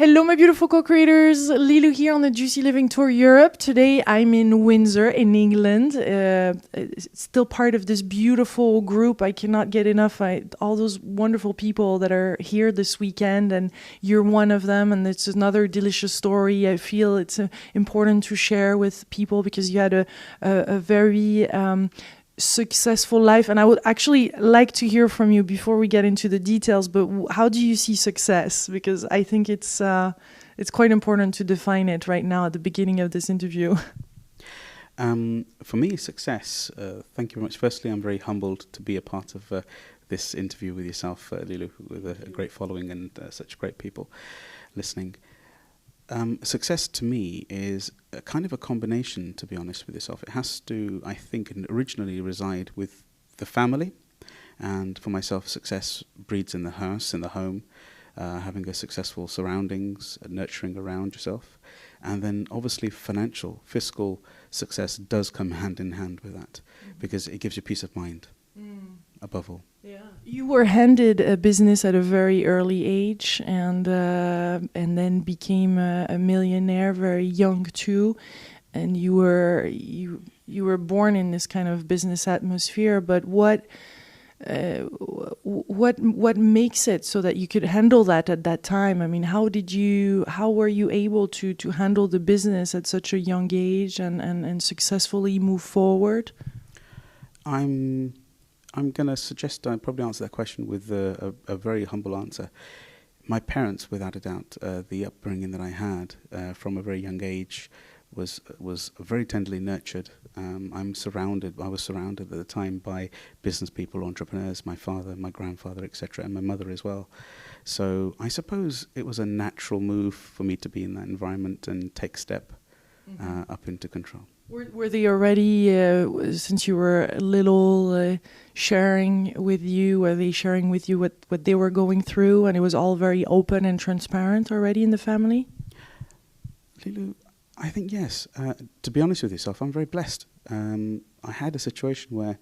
Hello, my beautiful co-creators. Lilou here on the Juicy Living Tour Europe. Today I'm in Windsor in England. It's still part of this beautiful group. I cannot get enough. All those wonderful people that are here this weekend, and you're one of them. And it's another delicious story. I feel it's important to share with people because you had a very successful life, and I would actually like to hear from you before we get into the details, but how do you see success? Because I think it's quite important to define it right now at the beginning of this interview. For me, success, thank you very much. Firstly, I'm very humbled to be a part of this interview with yourself, Lilou, with a great following and such great people listening. Success to me is a kind of a combination, to be honest with yourself. It has to, I think, originally reside with the family. And for myself, success breeds in the house, in the home, having a successful surroundings, nurturing around yourself. And then obviously fiscal success does come hand in hand with that, because it gives you peace of mind, above all. Yeah, you were handed a business at a very early age, and then became a millionaire very young too. And you were born in this kind of business atmosphere. But what makes it so that you could handle that at that time? I mean, how were you able to handle the business at such a young age and successfully move forward? I'm going to suggest I probably answer that question with a very humble answer. My parents, without a doubt, the upbringing that I had from a very young age was very tenderly nurtured. I was surrounded at the time by business people, entrepreneurs, my father, my grandfather, etc., and my mother as well. So I suppose it was a natural move for me to be in that environment and take step up into control. Were they already, since you were little, sharing with you? Were they sharing with you what they were going through, and it was all very open and transparent already in the family? Lilou, I think yes. To be honest with yourself, I'm very blessed. I had a situation where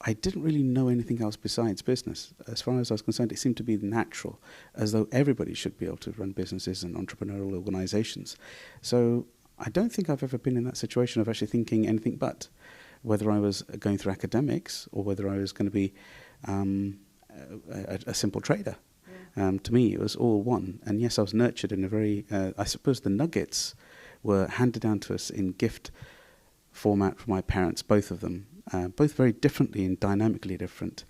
I didn't really know anything else besides business. As far as I was concerned, it seemed to be natural, as though everybody should be able to run businesses and entrepreneurial organizations. So I don't think I've ever been in that situation of actually thinking anything but, whether I was going through academics or whether I was going to be a simple trader. Yeah. To me, it was all one. And yes, I was nurtured in a very, I suppose the nuggets were handed down to us in gift format from my parents, both of them, both very differently and dynamically different.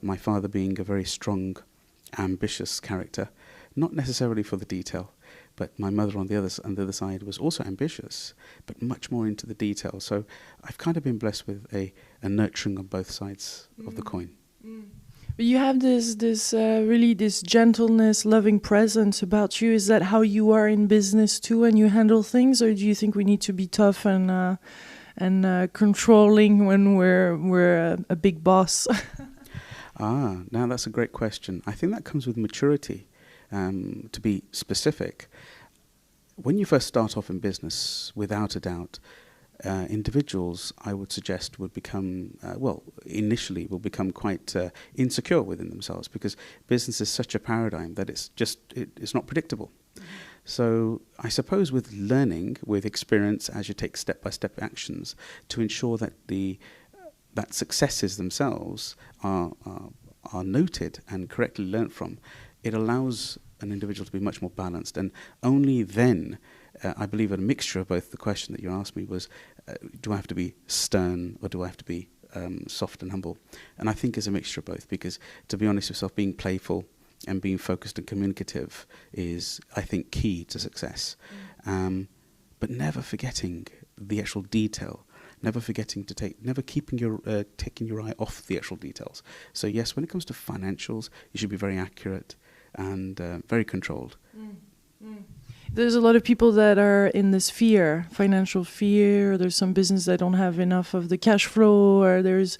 My father being a very strong, ambitious character, not necessarily for the detail. But my mother on the other side was also ambitious, but much more into the detail. So I've kind of been blessed with a nurturing on both sides of the coin. But you have this gentleness, loving presence about you. Is that how you are in business too, and you handle things, or do you think we need to be tough and controlling when we're a big boss? Now that's a great question. I think that comes with maturity. To be specific, when you first start off in business, without a doubt, individuals, I would suggest, would become, initially will become quite insecure within themselves, because business is such a paradigm that it's not predictable. Mm-hmm. So I suppose with learning, with experience, as you take step-by-step actions to ensure that that successes themselves are noted and correctly learnt from, it allows an individual to be much more balanced. And only then, I believe a mixture of both. The question that you asked me was, do I have to be stern or do I have to be soft and humble? And I think it's a mixture of both, because to be honest with yourself, being playful and being focused and communicative is, I think, key to success. But never forgetting the actual detail. Never keeping taking your eye off the actual details. So yes, when it comes to financials, you should be very accurate and very controlled. There's a lot of people that are in this fear, financial fear. There's some business that don't have enough of the cash flow, or there's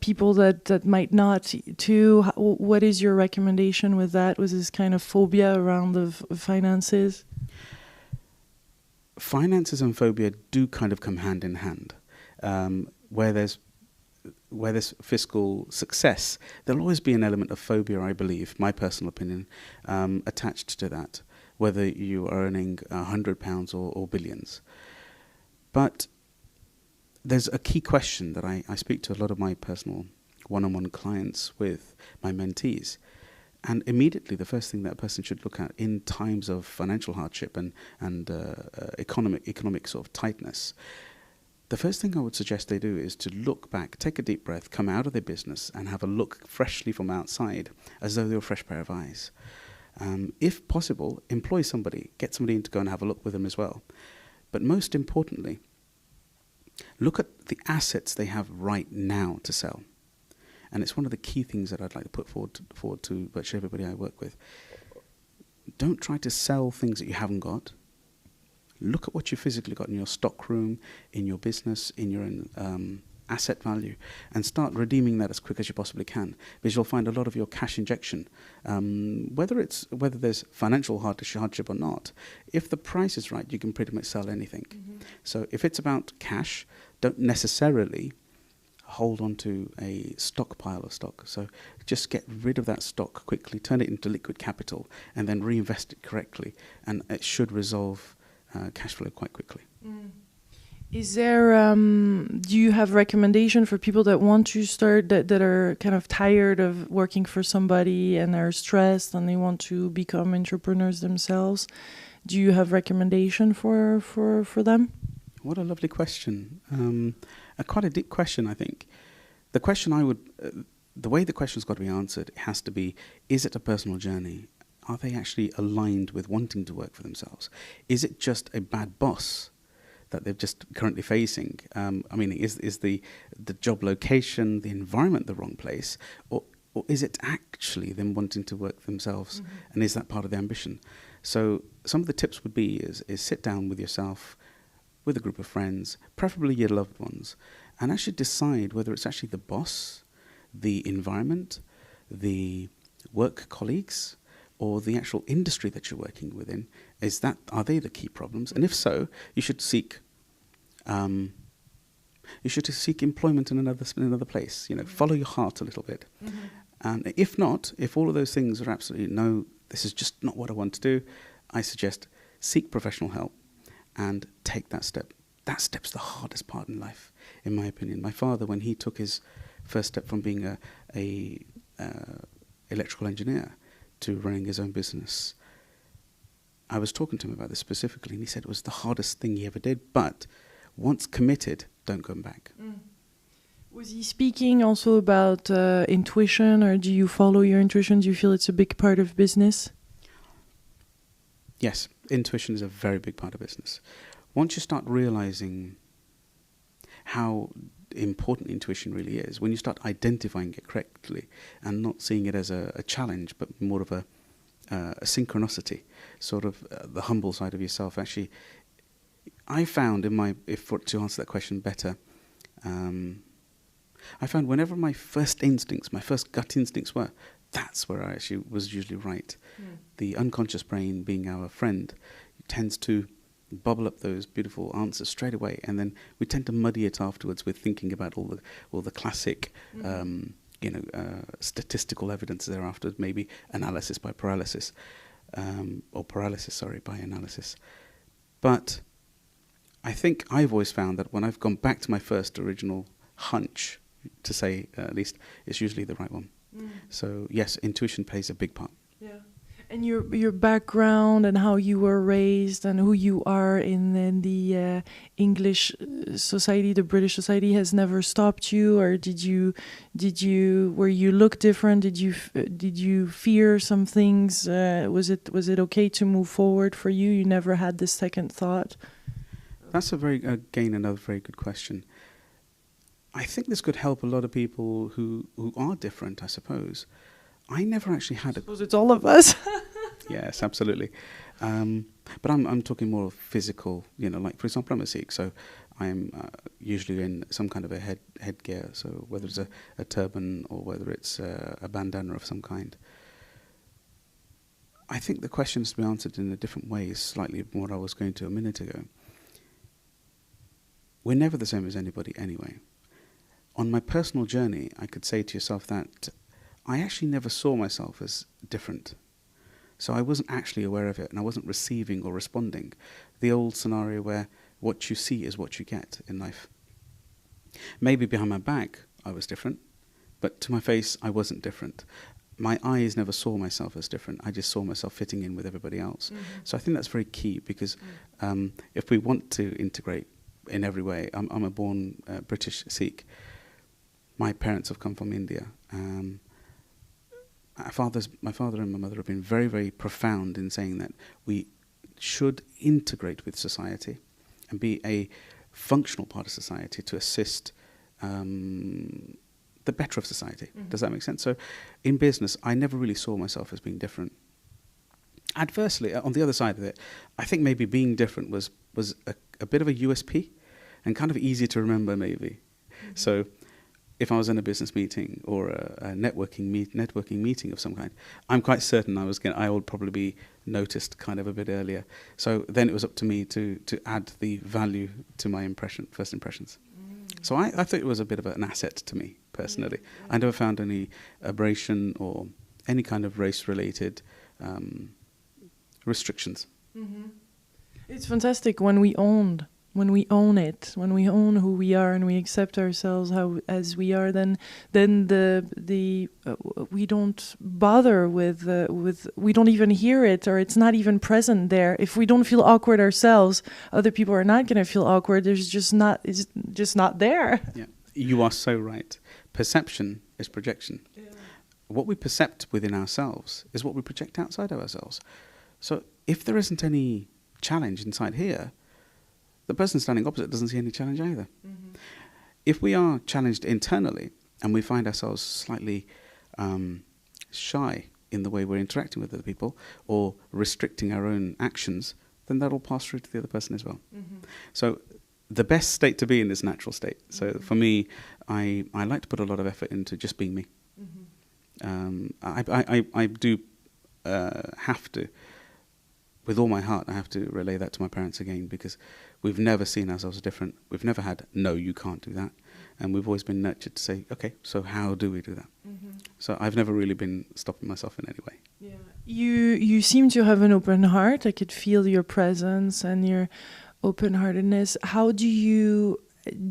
people that might not too. What is your recommendation with that? Was this kind of phobia around the finances? Finances and phobia do kind of come hand in hand. Where there's fiscal success, there'll always be an element of phobia, I believe, my personal opinion, attached to that. whether you are earning £100 or billions. But there's a key question that I speak to a lot of my personal one-on-one clients with my mentees. And immediately the first thing that a person should look at in times of financial hardship and economic sort of tightness, the first thing I would suggest they do is to look back, take a deep breath, come out of their business and have a look freshly from outside as though they were a fresh pair of eyes. If possible, employ somebody, get somebody in to go and have a look with them as well. But most importantly, look at the assets they have right now to sell. And it's one of the key things that I'd like to put forward to virtually everybody I work with. Don't try to sell things that you haven't got. Look at what you physically got in your stock room, in your business, in your asset value, and start redeeming that as quick as you possibly can. Because you'll find a lot of your cash injection, whether there's financial hardship or not, if the price is right, you can pretty much sell anything. Mm-hmm. So if it's about cash, don't necessarily hold on to a stockpile of stock. So just get rid of that stock quickly, turn it into liquid capital, and then reinvest it correctly, and it should resolve cash flow quite quickly. Mm. Is there, do you have recommendation for people that want to start, that are kind of tired of working for somebody and are stressed and they want to become entrepreneurs themselves? Do you have recommendation for them? What a lovely question. Quite a deep question, I think. The question the way the question's got to be answered, it has to be, is it a personal journey? Are they actually aligned with wanting to work for themselves? Is it just a bad boss that they're just currently facing? Is the job location, the environment the wrong place? Or is it actually them wanting to work for themselves? Mm-hmm. And is that part of the ambition? So some of the tips would be is sit down with yourself, with a group of friends, preferably your loved ones, and actually decide whether it's actually the boss, the environment, the work colleagues, or the actual industry that you're working within. Are they the key problems? And if so, you should seek employment in another place. Follow your heart a little bit. Mm-hmm. And if not, if all of those things are absolutely no, this is just not what I want to do, I suggest seek professional help and take that step. That step's the hardest part in life, in my opinion. My father, when he took his first step from being a electrical engineer to running his own business, I was talking to him about this specifically, and he said it was the hardest thing he ever did, but once committed, don't go back. Mm. Was he speaking also about intuition, or do you follow your intuition? Do you feel it's a big part of business? Yes, intuition is a very big part of business. Once you start realizing how important intuition really is, when you start identifying it correctly and not seeing it as a challenge, but more of a synchronicity, sort of the humble side of yourself. Actually, I found to answer that question better, I found whenever my first gut instincts were, that's where I actually was usually right. Mm. The unconscious brain, being our friend, tends to bubble up those beautiful answers straight away, and then we tend to muddy it afterwards with thinking about all the classic, statistical evidence thereafter, maybe analysis by paralysis, by analysis. But I think I've always found that when I've gone back to my first original hunch, to say at least, it's usually the right one. Mm. So yes, intuition plays a big part. Yeah. And your background and how you were raised and who you are in the English society, the British society, has never stopped you, or were you look different? Did you fear some things? Was it okay to move forward for you? You never had this second thought? That's another very good question. I think this could help a lot of people who are different, I suppose. I never actually had I suppose it's all of us. Yes, absolutely. But I'm talking more of physical, like, for example, I'm a Sikh, so I'm usually in some kind of a headgear, so whether it's a turban or whether it's a bandana of some kind. I think the question has to be answered in a different way, slightly from what I was going to a minute ago. We're never the same as anybody anyway. On my personal journey, I could say to yourself that I actually never saw myself as different. So I wasn't actually aware of it, and I wasn't receiving or responding. The old scenario where what you see is what you get in life. Maybe behind my back I was different, but to my face I wasn't different. My eyes never saw myself as different. I just saw myself fitting in with everybody else. So I think that's very key, because if we want to integrate in every way, I'm a born British Sikh. My parents have come from India. My father and my mother have been very, very profound in saying that we should integrate with society and be a functional part of society to assist the better of society. Does that make sense? So in business, I never really saw myself as being different. Adversely, on the other side of it, I think maybe being different was a bit of a USP and kind of easy to remember maybe. So if I was in a business meeting or a networking meeting of some kind, I'm quite certain I would probably be noticed kind of a bit earlier. So then it was up to me to add the value to my first impressions. So I thought it was a bit of an asset to me personally. I never found any aberration or any kind of race-related restrictions. It's fantastic when we own it, when we own who we are and we accept ourselves as we are. Then we don't bother with we don't even hear it, or it's not even present there. If we don't feel awkward ourselves, other people are not going to feel awkward. It's just not there. Yeah, you are so right. Perception is projection. Yeah. What we percept within ourselves is what we project outside of ourselves. So if there isn't any challenge inside here, the person standing opposite doesn't see any challenge either. If we are challenged internally and we find ourselves slightly shy in the way we're interacting with other people or restricting our own actions, then that'll pass through to the other person as well. So the best state to be in is natural state. So for me, I like to put a lot of effort into just being me. I do have to, with all my heart, I have to relay that to my parents again, because we've never seen ourselves different. We've never had, no, you can't do that. And we've always been nurtured to say, okay, so how do we do that? So I've never really been stopping myself in any way. Yeah. You seem to have an open heart. I could feel your presence and your open-heartedness.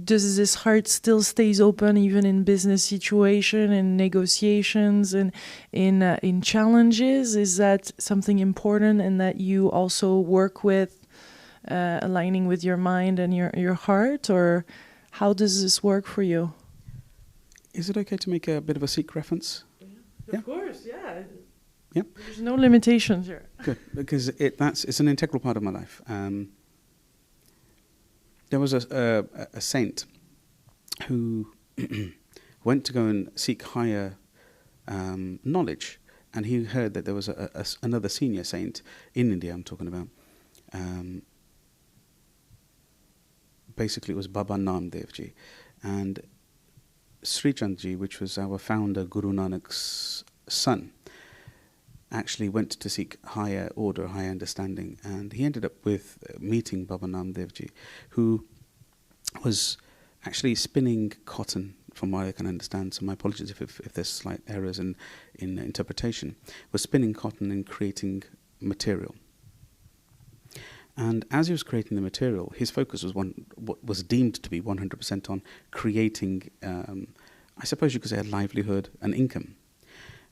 Does this heart still stays open even in business situation, in negotiations, and in challenges? Is that something important, and that you also work with aligning with your mind and your heart, or how does this work for you? Is it okay to make a bit of a Sikh reference? Yeah. Of course, yeah. Yeah. There's no limitations here. Good, because it's an integral part of my life. There was a saint who went to go and seek higher knowledge, and he heard that there was another senior saint in India, I'm talking about. Basically, it was Baba Namdev Ji. And Sri Chand Ji, which was our founder, Guru Nanak's son, actually went to seek higher order, higher understanding, and he ended up with meeting Baba Namdev Ji, who was actually spinning cotton, from what I can understand, so my apologies if there's slight errors in interpretation, was spinning cotton and creating material. And as he was creating the material, his focus was what was deemed to be 100% on creating, I suppose you could say, a livelihood, an income.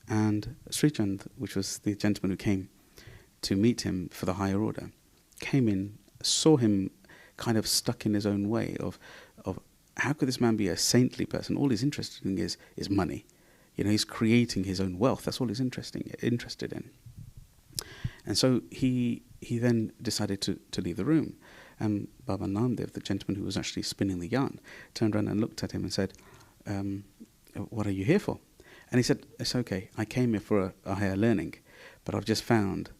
And Sri Chand, which was the gentleman who came to meet him for the higher order, came in, saw him kind of stuck in his own way of how could this man be a saintly person? All he's interested in is money. You know, he's creating his own wealth. That's all he's interested in. And so he then decided to leave the room. And Baba Namdev, the gentleman who was actually spinning the yarn, turned around and looked at him and said, what are you here for? And he said, it's okay, I came here for a higher learning, but I've just found,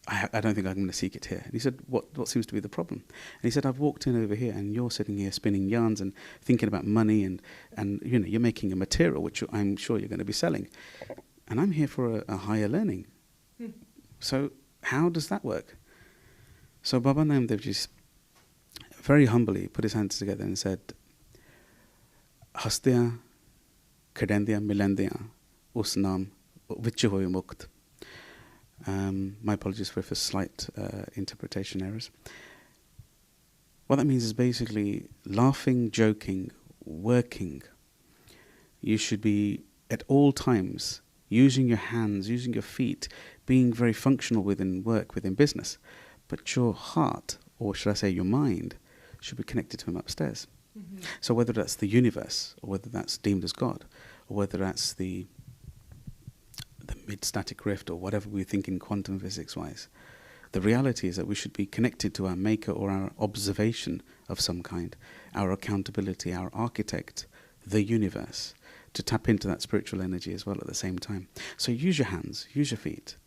I don't think I'm going to seek it here. And he said, what seems to be the problem? And he said, I've walked in over here and you're sitting here spinning yarns and thinking about money and you know, you're making a material which I'm sure you're going to be selling. And I'm here for a higher learning. So how does that work? So Baba Namdev just very humbly put his hands together and said, Hastya Kadendia Milendia Usnam Vichhoy Mukt. My apologies for slight interpretation errors. What that means is basically laughing, joking, working. You should be at all times using your hands, using your feet, being very functional within work, within business. But your heart, or should I say your mind, should be connected to him upstairs. Mm-hmm. So whether that's the universe, or whether that's deemed as God, or whether that's the mid-static rift, or whatever we think in quantum physics-wise, the reality is that we should be connected to our maker or our observation of some kind, our accountability, our architect, the universe, to tap into that spiritual energy as well at the same time. So use your hands, use your feet,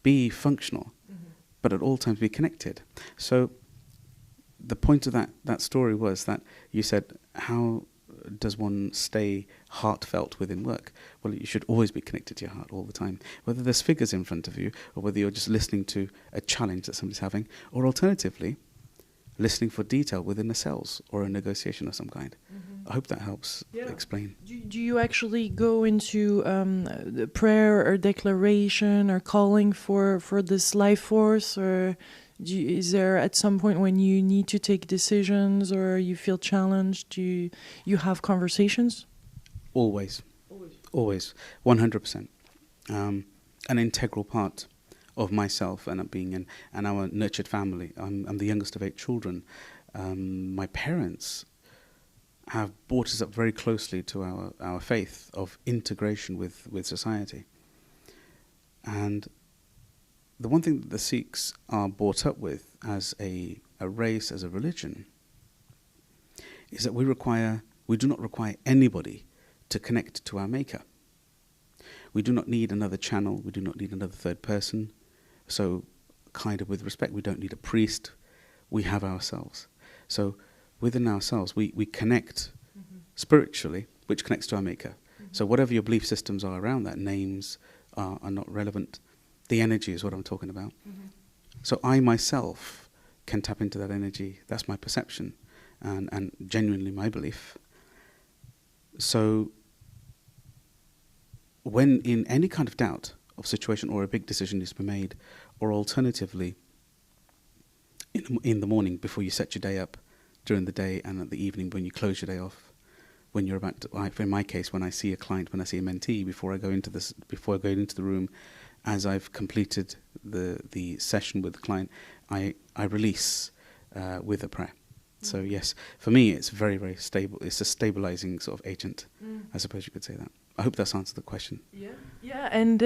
be functional, but at all times be connected. So the point of that story was that you said, how does one stay heartfelt within work? Well, you should always be connected to your heart all the time, whether there's figures in front of you, or whether you're just listening to a challenge that somebody's having, or alternatively, listening for detail within the cells or a negotiation of some kind. I hope that helps explain. Do you actually go into the prayer or declaration or calling for this life force, or is there at some point when you need to take decisions or you feel challenged, do you have conversations? Always. 100%. An integral part of myself and being and our nurtured family. I'm the youngest of 8 children. My parents have brought us up very closely to our faith of integration with society. And the one thing that the Sikhs are brought up with as a race, as a religion, is that we do not require anybody to connect to our maker. We do not need another channel, we do not need another third person. So, kind of with respect, we don't need a priest, we have ourselves. So, within ourselves, we connect spiritually, which connects to our maker. So whatever your belief systems are around that, names are not relevant. The energy is what I'm talking about. So I myself can tap into that energy. That's my perception and genuinely my belief. So when in any kind of doubt of situation or a big decision needs to be made, or alternatively, in the morning before you set your day up, during the day and at the evening when you close your day off, when you're about to, in my case, when I see a client, when I see a mentee, before I go into the room, as I've completed the session with the client, I release with a prayer. So yes, for me it's very, very stable. It's a stabilizing sort of agent, I suppose you could say that. I hope that's answered the question. Yeah. And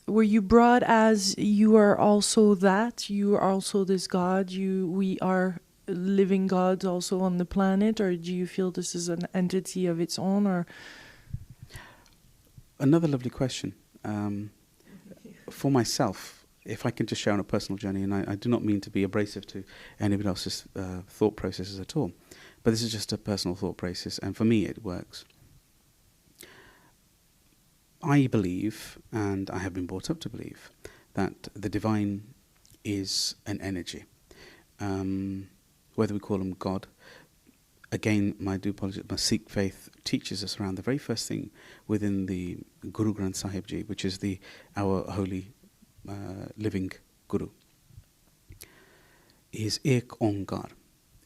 were you brought as you are also that? You are also this God. We are living gods also on the planet, or do you feel this is an entity of its own? Or another lovely question. For myself, if I can just share on a personal journey, and I do not mean to be abrasive to anybody else's thought processes at all, but this is just a personal thought process, and for me it works. I believe, and I have been brought up to believe, that the divine is an energy. Whether we call him God, again, my Sikh faith teaches us around the very first thing within the Guru Granth Sahib Ji, which is our holy living Guru, is Ek Onkar.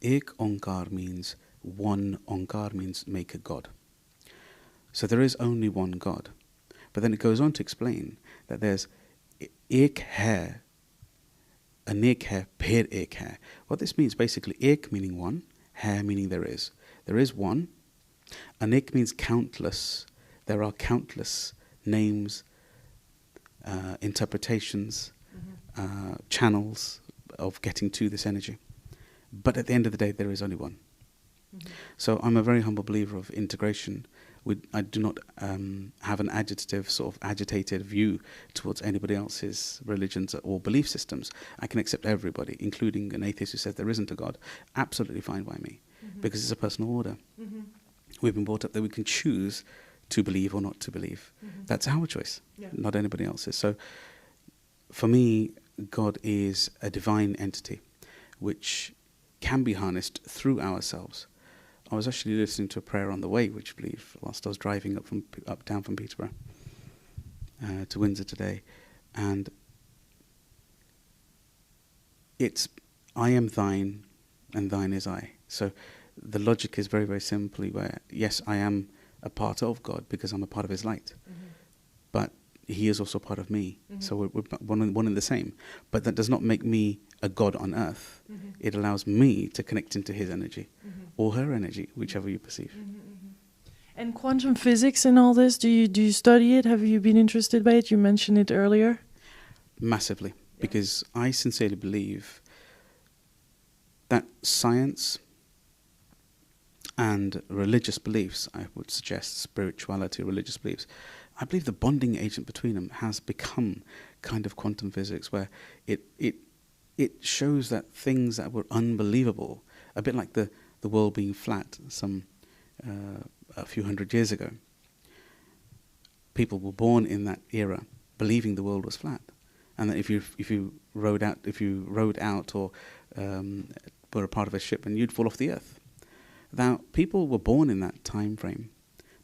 Ek Onkar means one, Onkar means make a God. So there is only one God. But then it goes on to explain that there's Ek hai, Anek hai, phir ek hai. What this means basically, Ek meaning one, hai meaning there is. There is one. Anek means countless. There are countless names, interpretations, channels of getting to this energy. But at the end of the day, there is only one. So I'm a very humble believer of integration. I do not have an agitated view towards anybody else's religions or belief systems. I can accept everybody, including an atheist who says there isn't a God. Absolutely fine by me, because it's a personal order. We've been brought up that we can choose to believe or not to believe. That's our choice, not anybody else's. So for me, God is a divine entity which can be harnessed through ourselves. I was actually listening to a prayer on the way, which I believe, whilst I was driving up down from Peterborough. to Windsor today, and it's I am thine and thine is I. So the logic is very, very simply where, yes, I am a part of God because I'm a part of his light, but he is also part of me. So we're one and the same. But that does not make me a God on earth. It allows me to connect into his energy or her energy, whichever you perceive. And quantum physics and all this, do you study it? Have you been interested by it? You mentioned it earlier. Massively, because I sincerely believe that science and religious beliefs, I would suggest spirituality, religious beliefs, I believe the bonding agent between them has become kind of quantum physics, where it shows that things that were unbelievable, a bit like the world being flat a few hundred years ago. People were born in that era believing the world was flat, and that if you rode out or were a part of a ship, and you'd fall off the earth. Now, people were born in that time frame,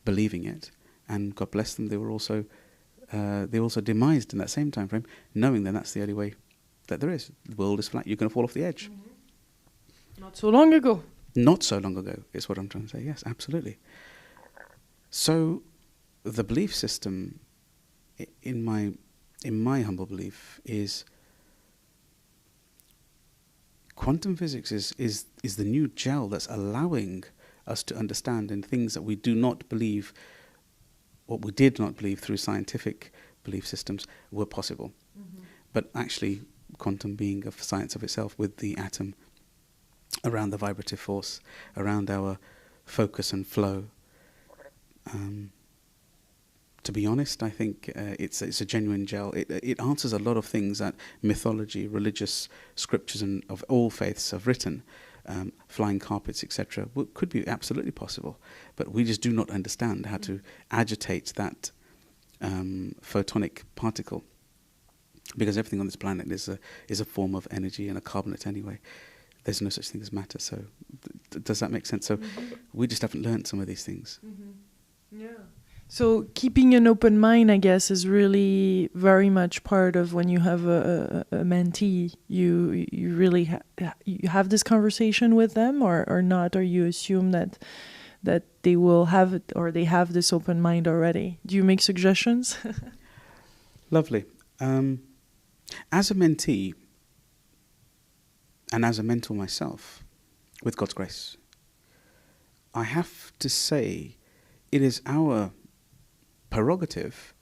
believing it, and God bless them, they were also demised in that same time frame, knowing that that's the only way that there is. The world is flat. You're going to fall off the edge. Not so long ago. Not so long ago is what I'm trying to say. Yes, absolutely. So, the belief system, in my humble belief, is quantum physics is the new gel that's allowing us to understand in things that we do not believe, what we did not believe through scientific belief systems were possible. But actually, quantum being a science of itself, with the atom around the vibrative force, around our focus and flow. To be honest, I think it's a genuine gel. It answers a lot of things that mythology, religious scriptures, and of all faiths have written. Flying carpets, etc., could be absolutely possible, but we just do not understand how to agitate that photonic particle, because everything on this planet is a form of energy and a carbonate anyway. There's no such thing as matter. So, does that make sense? So, we just haven't learned some of these things. Yeah. So keeping an open mind, I guess, is really very much part of when you have a mentee. You really you have this conversation with them, or not, or you assume that they will have it, or they have this open mind already. Do you make suggestions? Lovely. As a mentee and as a mentor myself, with God's grace, I have to say it is our prerogative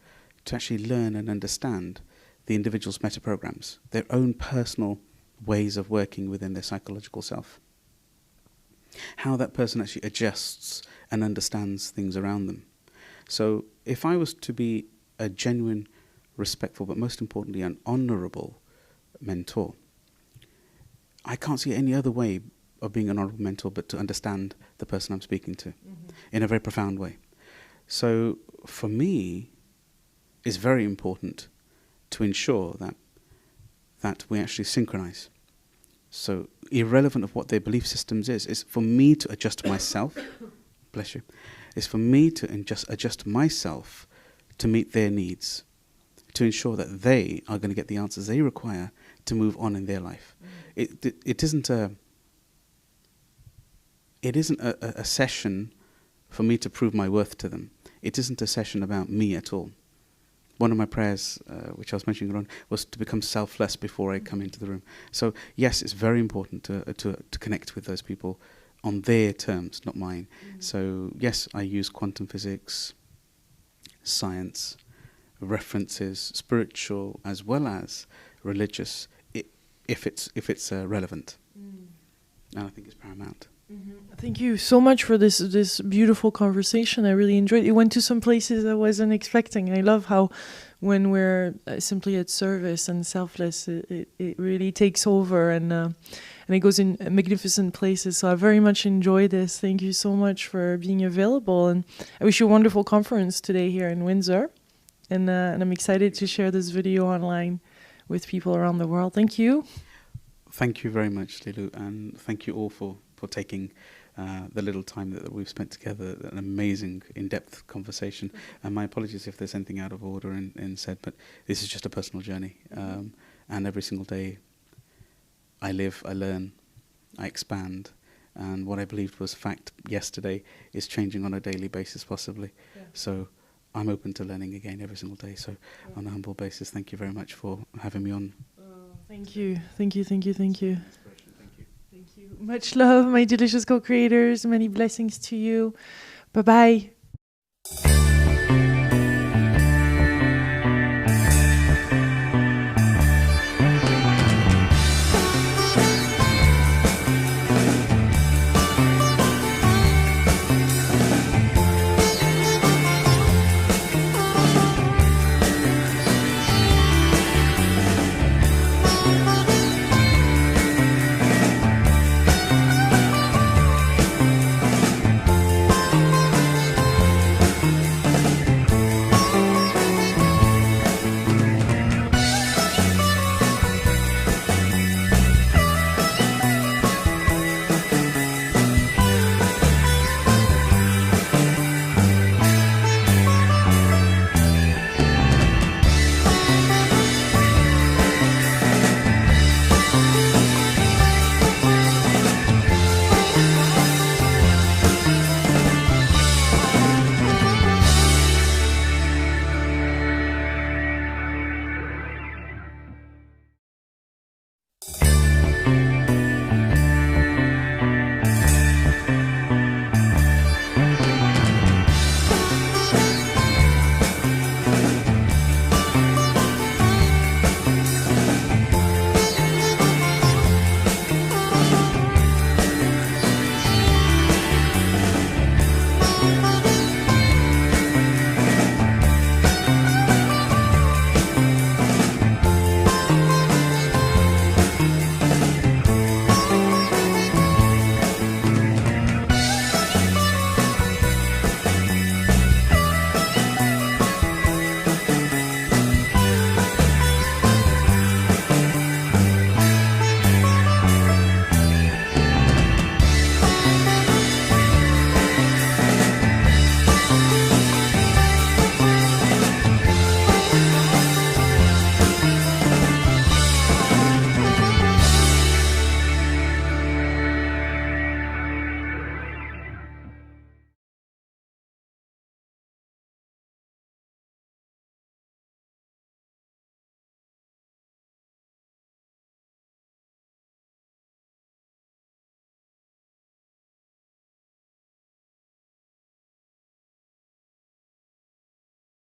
to actually learn and understand the individual's meta-programs, their own personal ways of working within their psychological self. How that person actually adjusts and understands things around them. So if I was to be a genuine, respectful, but most importantly an honourable mentor, I can't see any other way of being an honourable mentor but to understand the person I'm speaking to in a very profound way. So for me, it's very important to ensure that we actually synchronize. So irrelevant of what their belief systems is for me to adjust myself, bless you, is for me to adjust myself to meet their needs, to ensure that they are going to get the answers they require to move on in their life. It isn't a session for me to prove my worth to them. It isn't a session about me at all. One of my prayers, which I was mentioning earlier on, was to become selfless before I come into the room. So yes, it's very important to connect with those people on their terms, not mine. So yes, I use quantum physics, science, references, spiritual as well as religious, if it's relevant. And I think it's paramount. Thank you so much for this beautiful conversation. I really enjoyed it. It went to some places I wasn't expecting. I love how when we're simply at service and selfless, it really takes over and it goes in magnificent places. So I very much enjoyed this. Thank you so much for being available. And I wish you a wonderful conference today here in Windsor. And I'm excited to share this video online with people around the world. Thank you. Thank you very much, Lilu, and thank you all for taking the little time that we've spent together, an amazing, in-depth conversation. And my apologies if there's anything out of order in said, but this is just a personal journey. And every single day I live, I learn, I expand. And what I believed was fact yesterday is changing on a daily basis, possibly. Yeah. So I'm open to learning again every single day. So on a humble basis, thank you very much for having me on. Thank you. Thank you. Thank you. Thank you. Thank you. Much love, my delicious co-creators. Many blessings to you. Bye-bye.